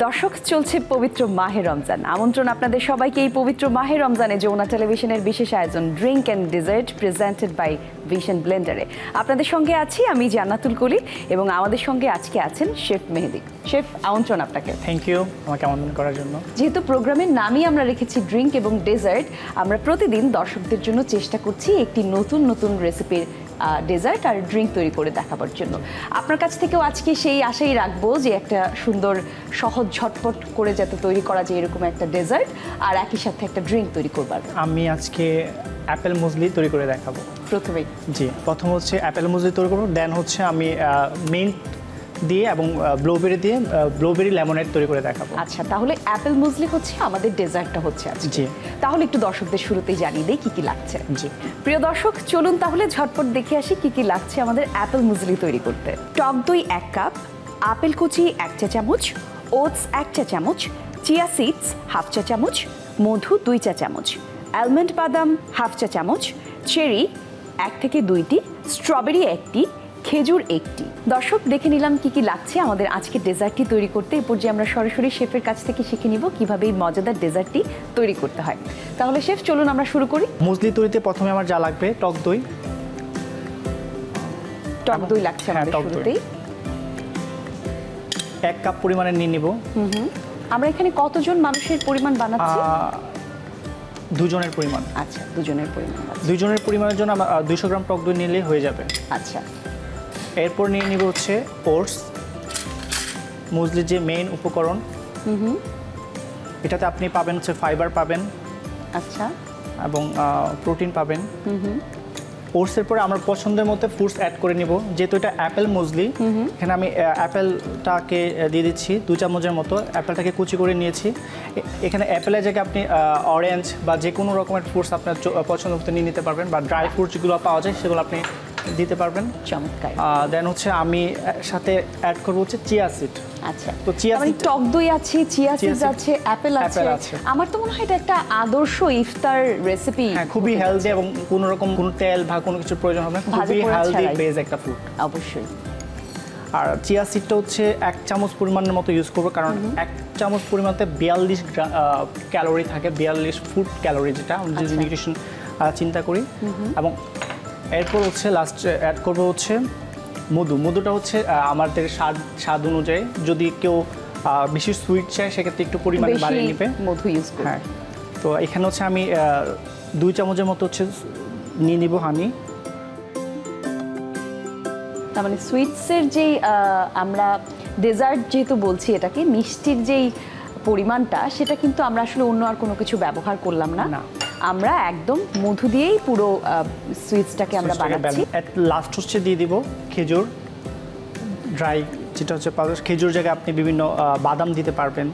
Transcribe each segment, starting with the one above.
দর্শক, চলছে পবিত্র মাহে রমজান। আমন্ত্রণ আপনাদের সবাইকে এই পবিত্র মাহে রমজানে যমুনা টেলিভিশনের বিশেষ আয়োজন drink and dessert presented by Vision ব্লেন্ডারে। আপনাদের সঙ্গে আছি আমি জান্নাতুল কলি এবং আমাদের সঙ্গে আজকে আছেন শেফ মেহেদি। শেফ, আমন্ত্রণ আপনাকে। থ্যাংক ইউ আমাকে আমন্ত্রণ করার জন্য। যেহেতু প্রোগ্রামের নামই আমরা রেখেছি ড্রিঙ্ক এবং ডেজার্ট, আমরা প্রতিদিন দর্শকদের জন্য চেষ্টা করছি একটি নতুন নতুন রেসিপির ডেজার্ট আর ড্রিঙ্ক তৈরি করে দেখাবার জন্য। আপনার কাছ থেকেও আজকে সেই আশাই রাখবো যে একটা সুন্দর সহজ ঝটপট করে যাতে তৈরি করা যায় এরকম একটা ডেজার্ট আর একই সাথে একটা ড্রিঙ্ক তৈরি করবার। আমি আজকে অ্যাপেল মুসলি তৈরি করে দেখাবো। প্রথমেই প্রথম হচ্ছে অ্যাপেল মুসলি তৈরি করবো, দেন হচ্ছে আমি মিন্ট দিয়ে এবং ব্লুবেরি লেমনেড তৈরি করে দেখাবো। আচ্ছা, তাহলে অ্যাপেল মুসলি হচ্ছে আমাদের ডেজার্টটা হচ্ছে আজকে। জি, তাহলে একটু দর্শকদের শুরুতেই জানিয়ে দেই কি কি লাগছে। জি প্রিয় দর্শক, চলুন তাহলে ঝটপট দেখে আসি কি কি লাগছে আমাদের অ্যাপেল মুসলি তৈরি করতে। টক দই 1 কাপ, আপেল কুচি 1 চা চামচ, ওটস 1 চা চামচ, চিয়া সিডস 1/2 চা চামচ, মধু 2 চা চামচ, আলমন্ড বাদাম 1/2 চা চামচ, চেরি 1 থেকে 2টি, স্ট্রবেরি 1টি, খেজুর 1টি। দর্শক, দেখে নিলাম কি কি লাগছে আমাদের আজকে ডেজার্টটি তৈরি করতে। এরপর যে আমরা সরাসরি শেফের কাছ থেকে শিখে নিব কিভাবে এই মজাদার ডেজার্টটি তৈরি করতে হয়। তাহলে শেফ, চলুন আমরা শুরু করি। মুসলি তৈরিতে প্রথমে আমার যা লাগবে টক দই। টক দই লাগছে আমাদের শুরুতেই। 1 কাপ পরিমাণে নিয়ে নিব। আমরা এখানে কতজন মানুষের পরিমাণ বানাচ্ছি? 2 জনের পরিমাণ। আচ্ছা, 2 জনের পরিমাণ। 2 জনের পরিমাণের জন্য 200 গ্রাম টক দই নিলেই হয়ে যাবে। আচ্ছা, এরপর নিয়ে নিব হচ্ছে ওটস, মুসলির যে মেইন উপকরণ। এটাতে আপনি পাবেন হচ্ছে ফাইবার পাবেন, আচ্ছা, এবং প্রোটিন পাবেন। ওটসের পরে আমার পছন্দের মতো ফ্রুটস অ্যাড করে নিব। যেহেতু এটা অ্যাপেল মুসলি, এখানে আমি অ্যাপেলটাকে দিয়ে দিচ্ছি 2 চামচের মতো। অ্যাপেলটাকে কুচি করে নিয়েছি। এখানে অ্যাপেলের জায়গায় আপনি অরেঞ্জ বা যে কোনো রকমের ফ্রুটস আপনার পছন্দ মতো নিয়ে নিতে পারবেন, বা ড্রাই ফ্রুটস যেগুলো পাওয়া যায় সেগুলো আপনি দিতে পারবেন। চমৎকার। দেন হচ্ছে আমি সাথে অ্যাড করব হচ্ছে চিয়া সিড। আচ্ছা, তো চিয়া সিড, টক দই আছে, চিয়া সিড আছে, অ্যাপেল আছে। আমার তো মনে হয় এটা একটা আদর্শ ইফতার রেসিপি। হ্যাঁ, খুবই হেলদি এবং কোনো রকম কোনো তেল বা কোনো কিছু প্রয়োজন হবে না। খুবই হেলদি বেজ একটা ফুড। অবশ্যই। আর চিয়া সিডটা হচ্ছে 1 চামচ পরিমাণের মতো ইউজ করবো, কারণ 1 চামচ পরিমাণে 42 ক্যালোরি থাকে, 42 ফুড ক্যালোরি, যেটা আমরা যদি নিউট্রিশন চিন্তা করি। এবং এরপর হচ্ছে লাস্ট অ্যাড করবো হচ্ছে মধু। মধুটা হচ্ছে আমাদের স্বাদ অনুযায়ী, যদি কেউ বেশি সুইট চায় সেক্ষেত্রে একটু পরিমাণে বাড়িয়ে নেবে, মধু ইউজ করবে। হ্যাঁ, তো এখানে হচ্ছে আমি 2 চামচের মতো হচ্ছে নিয়ে নিব হানি। তার মানে সুইটসের যেই আমরা ডেজার্ট যেহেতু বলছি, এটাকে মিষ্টির যেই পরিমাণটা, সেটা কিন্তু আমরা আসলে অন্য আর কোনো কিছু ব্যবহার করলাম না। আমরা একদম মধু দিয়েই পুরো সুইটসটাকে আমরা বানাচ্ছি। লাস্ট হচ্ছে দিয়ে দিব খেজুর ড্রাই, যেটা হচ্ছে খেজুর জায়গায় আপনি বিভিন্ন বাদাম দিতে পারবেন।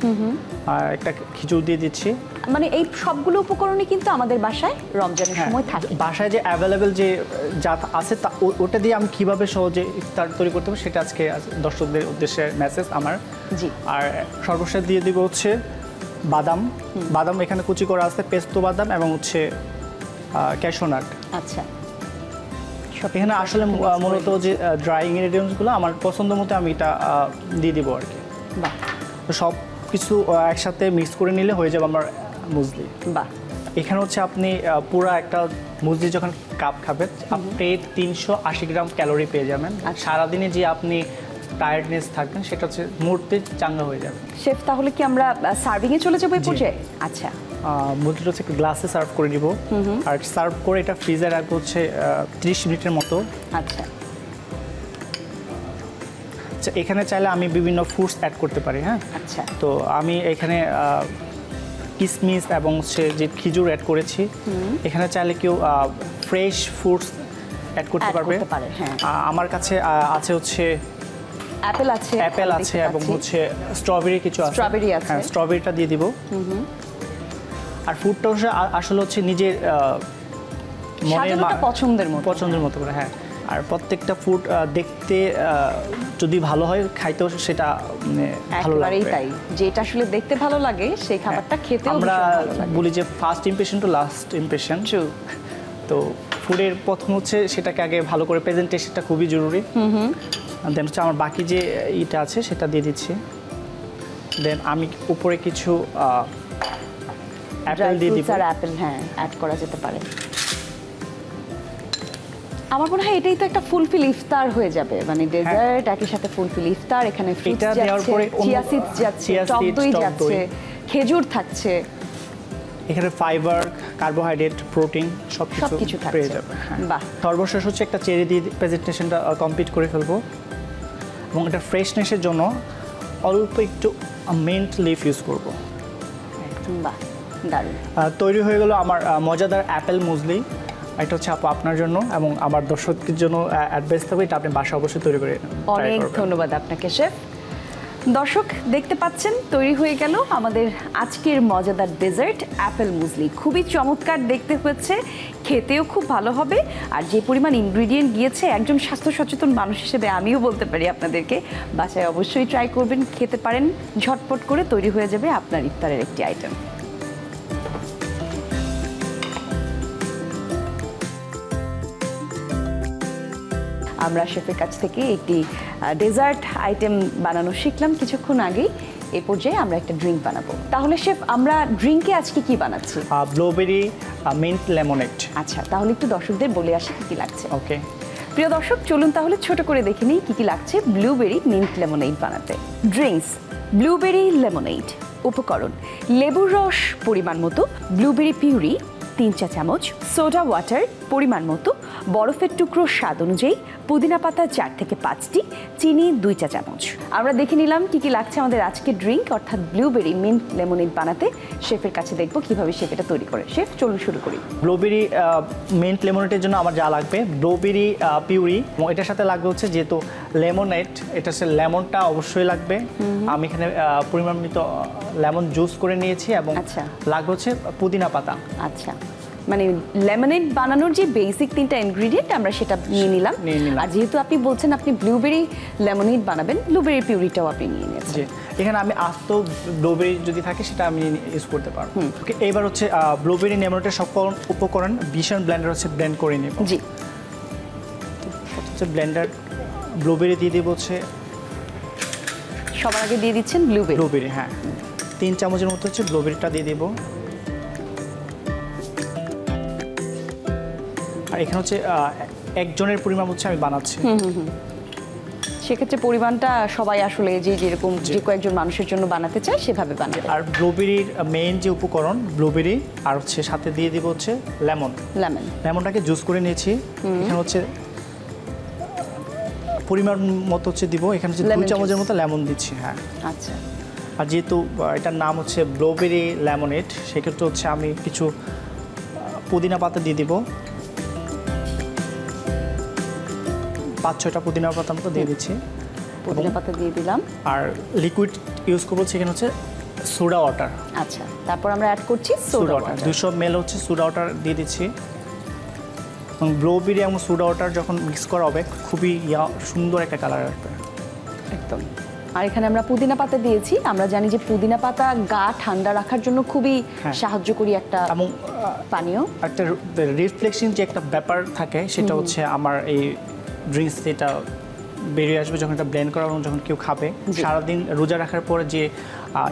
আর একটা খেজুর দিয়ে দিচ্ছি। মানে এই সবগুলো উপকরণই কিন্তু আমাদের বাসায় রমজানের সময় থাকে। বাসায় যে অ্যাভেলেবেল যে যা আছে ওটা দিয়ে আমি কিভাবে সহজে ইফতার তৈরি করতে পারি সেটা আজকে দর্শকদের উদ্দেশ্যে মেসেজ আমার। জি। আর সর্বশেষ দিয়ে দিব হচ্ছে বাদাম। বাদাম এখানে কুচি করা আছে, পেস্তো বাদাম এবং হচ্ছে ক্যাশু নাট। আচ্ছা, এখানে আসলে মূলত যে ড্রাই ইনগ্রেডিয়েন্টসগুলো আমার পছন্দ মতো আমি এটা দিয়ে দিব আর কি। বাহ, তো সব কিছু একসাথে মিক্স করে নিলে হয়ে যাবে আমার মুসলি। বাহ। এখানে হচ্ছে আপনি পুরো একটা মুসলি যখন কাপ খাবেন, আপনি 380 গ্রাম ক্যালোরি পেয়ে যাবেন। আর সারাদিনে যে আপনি টায়ার্ডনেস থাকবেন সেটা হচ্ছে মুহূর্তে চাঙ্গা হয়ে যাবে। শেফ, তাহলে কি আমরা সার্ভিংয়ে চলে যাবো এই পর্যায়ে? আচ্ছা, মুসলিটা হচ্ছে গ্লাসে সার্ভ করে দিব। আর সার্ভ করে এটা ফ্রিজে রাখবো হচ্ছে 30 মিনিটের মতো। আচ্ছা, এখানে চাইলে আমি বিভিন্ন ফ্রুটস অ্যাড করতে পারি। হ্যাঁ, আচ্ছা, তো আমি এখানে কিশমিশ এবং হচ্ছে যে খেজুর অ্যাড করেছি। এখানে চাইলে কেউ ফ্রেশ ফ্রুটস অ্যাড করতে পারবে। আমার কাছে আছে হচ্ছে অ্যাপেল আছে এবং হচ্ছে স্ট্রবেরি কিছু আছে। হ্যাঁ, স্ট্রবেরিটা দিয়ে দিব। আর ফুডটা আসলে হচ্ছে নিজের পছন্দের মতো করে। হ্যাঁ, আর প্রত্যেকটা ফুড দেখতে যদি ভালো হয়, খাইতেও সেটা ভালো লাগবে। তাই, যেটা আসলে দেখতে ভালো লাগে সেই খাবারটা খেতেও আমরা বলি যে first impression to last impression. তো ফুডের প্রথম হচ্ছে সেটাকে আগে ভালো করে প্রেজেন্টেশনটা খুবই জরুরি। দেন হচ্ছে আমার বাকি যে ইটা আছে সেটা দিয়ে দিচ্ছি। দেন আমি উপরে কিছু ড্রাই অ্যাপেল দিয়ে দিব। ফ্রুটস আর অ্যাপেল হ্যাঁ অ্যাড করা যেতে পারে। আমার মনে হয় এটাই তো একটা ফুলফিল ইফতার হয়ে যাবে, মানে ডেজার্ট একই সাথে ফুলফিল ইফতার। এখানে ফ্রুটস এটা দেওয়ার যাচ্ছে, পরে চিয়া সিডস যাচ্ছে, চিয়া টক সিডস, দই টক যাচ্ছে, দই। খেজুর থাকছে, এখানে ফাইবার, কার্বোহাইড্রেট, প্রোটিন সবকিছু সবকিছু থাকছে। পেয়ে যাবে। হ্যাঁ। বাহ। সর্বশেষ হচ্ছে একটা চেরি দিয়ে প্রেজেন্টেশনটা কমপ্লিট করে ফেলবো, এবং এটা ফ্রেশনেসের জন্য অল্প একটু মিন্ট লিফ ইউজ করব। বাহ দারুণ। তৈরি হয়ে গেল আমার মজাদার অ্যাপেল মুসলি। এটা হচ্ছে আপু আপনার জন্য এবং আমার দর্শকদের জন্য অ্যাডভাইস থাকবে, এটা আপনি বাসা অবশ্যই তৈরি করে try অনেক করবেন। ধন্যবাদ আপনাকে শেফ। দর্শক দেখতে পাচ্ছেন তৈরি হয়ে গেল আমাদের আজকের মজাদার ডেজার্ট অ্যাপেল মুসলি। খুবই চমৎকার দেখতে হচ্ছে, খেতেও খুব ভালো হবে। আর যে পরিমাণ ইনগ্রিডিয়েন্ট গিয়েছে, একজন স্বাস্থ্য সচেতন মানুষ হিসেবে আমিও বলতে পারি আপনাদেরকে বাসায় অবশ্যই ট্রাই করবেন, খেতে পারেন। ঝটপট করে তৈরি হয়ে যাবে আপনার ইফতারের একটি আইটেম। আমরা শেফের কাছ থেকে একটি ডেজার্ট আইটেম বানানো শিখলাম কিছুক্ষণ আগেই। এই পর্যায়ে আমরা একটা ড্রিঙ্ক বানাবো। তাহলে শেফ আমরা ড্রিঙ্কে আজকে কি বানাচ্ছি? Blueberry mint lemonade. আচ্ছা, তাহলে একটু দর্শকদের বলে আসি কি কি লাগছে। ওকে, প্রিয় দর্শক চলুন তাহলে ছোট করে দেখে নিই কি কি লাগছে ব্লুবেরি মিন্ট লেমনেড বানাতে। Drinks blueberry lemonade. উপকরণ: লেবুর রস পরিমাণ মতো, ব্লুবেরি পিউরি 3 চা চামচ, সোডা ওয়াটার পরিমাণ মতো, বরফের টুকরো স্বাদ অনুযায়ী, পুদিনা পাতা 4 থেকে 5টি, চিনি 2 চা চামচ। আমরা দেখে নিলাম কি কি লাগছে আমাদের আজকের ড্রিঙ্ক অর্থাৎ ব্লুবেরি মিন্ট লেমনেড বানাতে। শেফের কাছে দেখবো কিভাবে শেফ এটা তৈরি করে। শেফ চলুন শুরু করি। ব্লুবেরি মিন্ট লেমনেডের জন্য আমার যা লাগবে: ব্লুবেরি পিউরি, এবং এটার সাথে লাগবে হচ্ছে যেহেতু লেমনেড, এটা হচ্ছে লেমনটা অবশ্যই লাগবে। আমি এখানে পরিমাণ মতো লেমন জুস করে নিয়েছি, এবং আচ্ছা। লাগবে হচ্ছে পুদিনা পাতা। আচ্ছা, মানে লেমনেড বানানোর যে বেসিক 3টা ইনগ্রিডিয়েন্ট আমরা সেটা নিয়ে নিলাম। আর যেহেতু আপনি বলছেন আপনি ব্লুবেরি লেমনেড বানাবেন, ব্লুবেরি পিউরিটাও আপনি নিয়ে নিয়েছেন। জি, এখানে আমি আস্ত ব্লুবেরি যদি থাকে সেটা আমি ইউজ করতে পারবো। ওকে, এবার হচ্ছে ব্লুবেরি লেমনেডের সকল উপকরণ ভীষণ ব্লেন্ডার হচ্ছে ব্লেন্ড করে নেব। জি, হচ্ছে ব্লেন্ডার ব্লুবেরি দিয়ে দিব হচ্ছে সবার আগে দিয়ে দিচ্ছেন ব্লুবেরি। হ্যাঁ, 3 চামচের মতো হচ্ছে ব্লুবেরিটা দিয়ে দিব। আর এখানে হচ্ছে একজনের পরিমাণ হচ্ছে আমি বানাচ্ছি। সেক্ষেত্রে পরিমাণটা সবাই আসলে যেরকম যে কয়েকজন মানুষের জন্য বানাতে চায় সেভাবে বানাবে। আর ব্লুবেরির মেইন যে উপকরণ ব্লুবেরি, আর হচ্ছে সাথে দিয়ে দিব হচ্ছে লেমনটাকে জুস করে নিয়েছি। এখানে হচ্ছে পরিমাণ মতো হচ্ছে দিব, এখানে হচ্ছে 2 চামচের মতো লেমন দিচ্ছি। হ্যাঁ, আচ্ছা। আর যেহেতু এটার নাম হচ্ছে ব্লুবেরি লেমনেড, সেক্ষেত্রে হচ্ছে আমি কিছু পুদিনা পাতা দিয়ে দিব। 5-6টা পুদিনা পাতার মতো দিয়ে দিচ্ছি। পুদিনা পাতা দিয়ে দিলাম। আর লিকুইড ইউজ করবো সেখানে হচ্ছে সোডা ওয়াটার। আচ্ছা, তারপর আমরা অ্যাড করছি সোডা ওয়াটার 200 ml হচ্ছে সোডা ওয়াটার দিয়ে দিচ্ছি। এবং ব্লুবেরি এবং সোডা ওয়াটার যখন মিক্স করা হবে খুবই সুন্দর একটা কালার আসবে একদম। আর এখানে আমরা পুদিনা পাতা দিয়েছি। আমরা জানি যে পুদিনা পাতা গা ঠান্ডা রাখার জন্য খুবই সাহায্যকারী একটা এবং পানীয়। একটা রিফ্লেকশন যে একটা ব্যাপার থাকে সেটা হচ্ছে আমার এই ড্রিঙ্কস যেটা বেরিয়ে আসবে যখন এটা ব্লেন্ড করা এবং যখন কেউ খাবে, সারাদিন রোজা রাখার পরে যে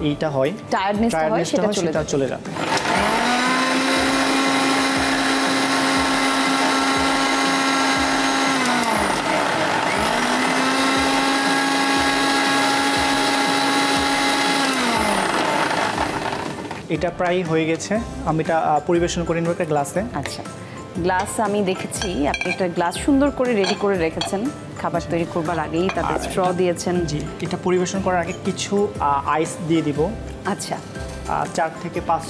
এইটা হয়, টায়ার্ডনেসটা হয় সেটা চলে যাবে। এটা প্রায় হয়ে গেছে, আমি এটা পরিবেশন করে নেব একটা গ্লাসে। আচ্ছা, গ্লাস আমি দেখেছি আপনি একটা গ্লাস সুন্দর করে রেডি করে রেখেছেন খাবার তৈরি করবার আগেই, তাতে স্ট্র দিয়েছেন। জি, এটা পরিবেশন করার আগে কিছু আইস দিয়ে দিব। আচ্ছা, 4 থেকে 5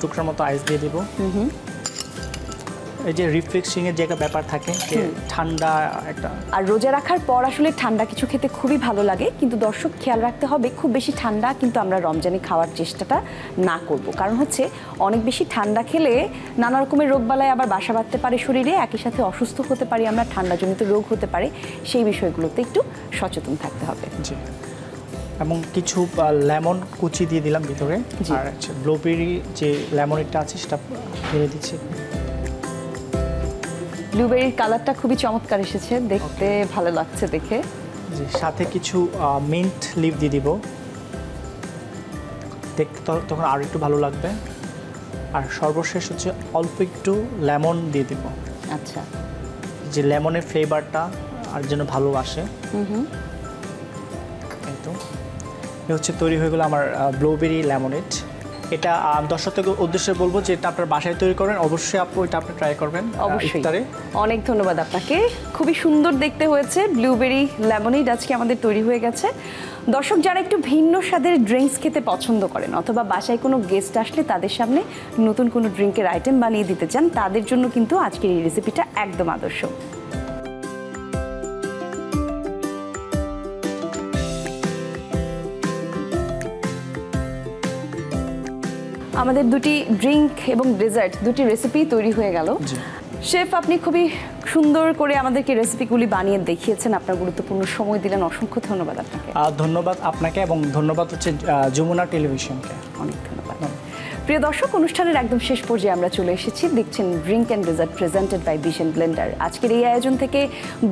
টুকরার মতো আইস দিয়ে দিব। এই যে রিফ্রেশিং এর যে একটা ব্যাপার থাকে, যে ঠান্ডা একটা। আর রোজা রাখার পর আসলে ঠান্ডা কিছু খেতে খুবই ভালো লাগে, কিন্তু দর্শক খেয়াল রাখতে হবে খুব বেশি ঠান্ডা কিন্তু আমরা রমজানে খাওয়ার চেষ্টাটা না করব। কারণ হচ্ছে অনেক বেশি ঠান্ডা খেলে নানা রকমের রোগবালাই আবার বাসা বাঁধতে পারে শরীরে, একই সাথে অসুস্থ হতে পারি আমরা, ঠান্ডাজনিত রোগ হতে পারে। সেই বিষয়গুলোতে একটু সচেতন থাকতে হবে। জি, এবং কিছু লেমন কুচি দিয়ে দিলাম ভিতরে। আর ব্লুবেরি যে লেমনেডটা আছে সেটা দিয়ে দিচ্ছি। ব্লুবেরির কালারটা খুবই চমৎকার এসেছে, দেখতে ভালো লাগছে দেখে। জি, সাথে কিছু মিন্ট লিভ দিয়ে দিব। দেখতে তখন আরও একটু ভালো লাগবে। আর সর্বশেষ হচ্ছে অল্প একটু লেমন দিয়ে দিব, আচ্ছা, যে লেমনের ফ্লেভারটা আর যেন ভালো আসে। এই তো এ হচ্ছে তৈরি হয়ে গেলো আমার ব্লুবেরি লেমনেড। এটা দর্শকদের উদ্দেশ্যে বলবো যে এটা আপনার বাসায় তৈরি করবেন, অবশ্যই আপু এটা আপনি ট্রাই করবেন ইফতারে। অনেক ধন্যবাদ আপনাকে, খুবই সুন্দর দেখতে হয়েছে। ব্লুবেরি লেমনেড আজকে আমাদের তৈরি হয়ে গেছে। দর্শক যারা একটু ভিন্ন স্বাদের ড্রিঙ্কস খেতে পছন্দ করেন অথবা বাসায় কোনো গেস্ট আসলে তাদের সামনে নতুন কোনো ড্রিঙ্কের আইটেম বানিয়ে দিতে চান, তাদের জন্য কিন্তু আজকের এই রেসিপিটা একদম আদর্শ। আমাদের দুটি ড্রিঙ্ক এবং ডেজার্ট, দুটি রেসিপি তৈরি হয়ে গেল। শেফ, আপনি খুবই সুন্দর করে আমাদেরকে রেসিপিগুলি বানিয়ে দেখিয়েছেন, আপনার গুরুত্বপূর্ণ সময় দিলেন, অসংখ্য ধন্যবাদ আপনাকে। ধন্যবাদ আপনাকে এবং ধন্যবাদ হচ্ছে যমুনা টেলিভিশনকে। অনেক ধন্যবাদ। প্রিয় দর্শক, অনুষ্ঠানের একদম শেষ পর্যায়ে আমরা চলে এসেছি। দেখছেন drink and dessert presented by Vision Blender. আজকের এই আয়োজন থেকে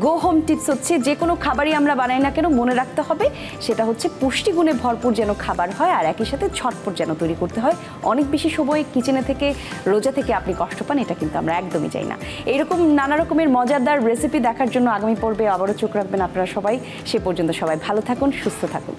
গো হোম টিপস হচ্ছে, যে কোনো খাবারই আমরা বানাই না কেন মনে রাখতে হবে সেটা হচ্ছে পুষ্টিগুণে ভরপুর যেন খাবার হয়, আর একই সাথে ঝটপট যেন তৈরি করতে হয়। অনেক বেশি সময় কিচেনে থেকে রোজা থেকে আপনি কষ্ট পান, এটা কিন্তু আমরা একদমই চাই না। এইরকম নানা রকমের মজাদার রেসিপি দেখার জন্য আগামী পর্বে আবারও চোখ রাখবেন আপনারা সবাই। সে পর্যন্ত সবাই ভালো থাকুন, সুস্থ থাকুন।